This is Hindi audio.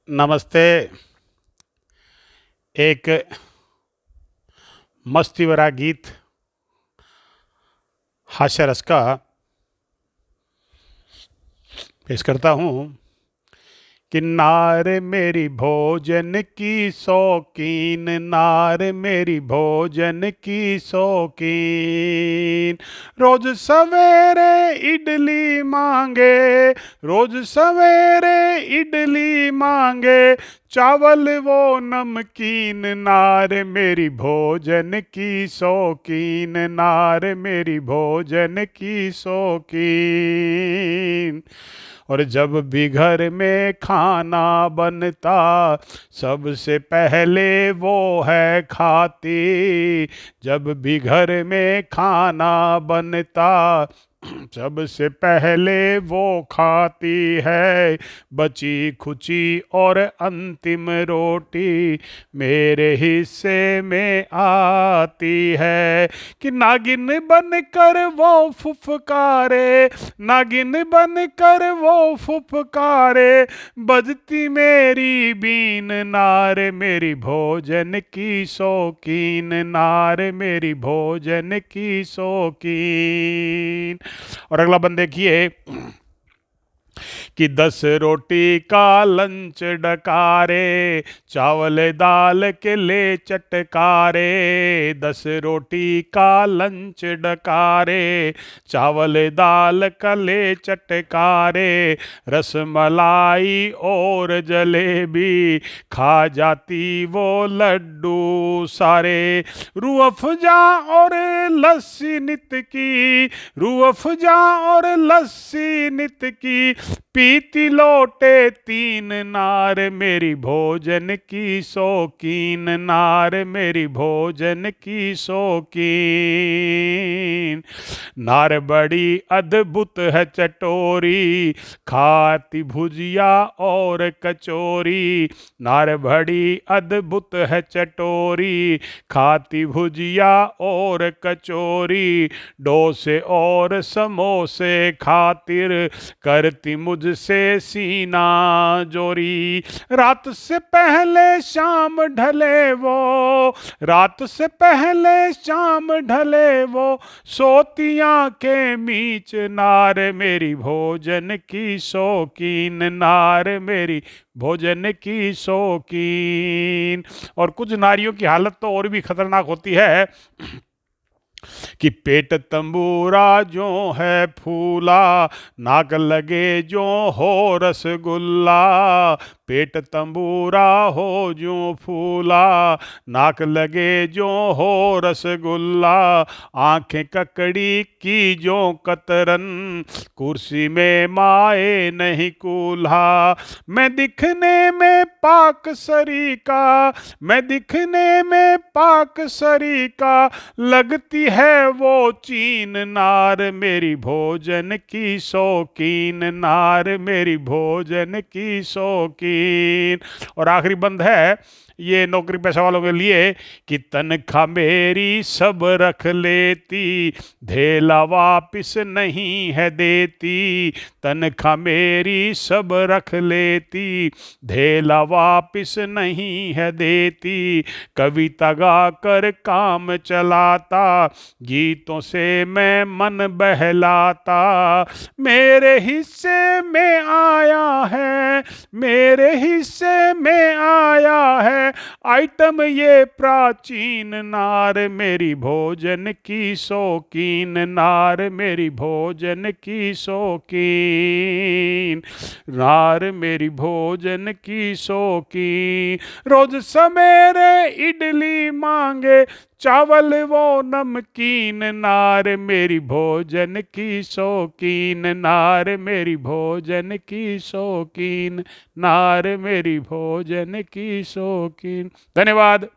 नमस्ते। एक मस्ती भरा गीत हास्य रस का पेश करता हूँ कि नार मेरी भोजन की शौकीन, नार मेरी भोजन की शौकीन। रोज सवेरे इडली मांगे, रोज सवेरे इडली मांगे, चावल वो नमकीन। नार मेरी भोजन की शौकीन, नार मेरी भोजन की शौकीन। और जब भी घर में खाना बनता, सबसे पहले वो है खाती। जब भी घर में खाना बनता, सबसे पहले वो खाती है। बची खुची और अंतिम रोटी मेरे हिस्से में आती है। कि नागिन बनकर वो फुफकारे, नागिन बनकर वो फुफकारे, बजती मेरी बीन। नार मेरी भोजन की शौकीन, नार मेरी भोजन की शौकीन। और अगला बंद देखिए कि 10 रोटी का लंच डकारे, चावल दाल के ले चटकारे। 10 रोटी का लंच डकारे, चावल दाल का ले चटकारे। रसमलाई और जलेबी, खा जाती वो लड्डू सारे। रूह अफ़ज़ा और लस्सी नित की, रूह अफ़ज़ा और लस्सी नित की, पीती लोटे तीन। नार मेरी भोजन की शौकीन, नार मेरी भोजन की शौकीन। नार बड़ी अद्भुत है चटोरी, खाती भुजिया और कचौरी। नार बड़ी अद्भुत है चटोरी, खाती भुजिया और कचौरी। डोसे और समोसे खातिर करती मुझसे सीना जोरी। रात से पहले शाम ढले वो, रात से पहले शाम ढले वो, सोती आंखें मीच। नार मेरी भोजन की शौकीन, नार मेरी भोजन की शौकीन। और कुछ नारियों की हालत तो और भी खतरनाक होती है कि पेट तंबूरा जो है फूला, नाक लगे जो हो रसगुल्ला। पेट तंबूरा हो जो फूला, नाक लगे जो हो रसगुल्ला। आंखें ककड़ी की जो कतरन, कुर्सी में माए नहीं कूल्हा। मैं दिखने में पाक सरी का, मैं दिखने में पाक सरी का, लगती है वो चीन। नार मेरी भोजन की शौकीन, नार मेरी भोजन की शौकीन। और आखिरी बंद है ये नौकरी पेशा वालों के लिए कि तनख्वाह मेरी सब रख लेती, धेला वापिस नहीं है देती। तनख्वाह मेरी सब रख लेती, धेला वापिस नहीं है देती। कविता गा कर काम चलाता, गीतों से मैं मन बहलाता। मेरे हिस्से में आया है, मेरे हिस्से में आया है आइटम ये प्राचीन। नार मेरी भोजन की शौकीन, नार मेरी भोजन की शौकीन, नार मेरी भोजन की शौकीन। रोज सवेरे इडली मांगे, चावल वो नमकीन। नार मेरी भोजन की शौकीन, नार मेरी भोजन की शौकीन, नार मेरी भोजन की शौकीन। धन्यवाद।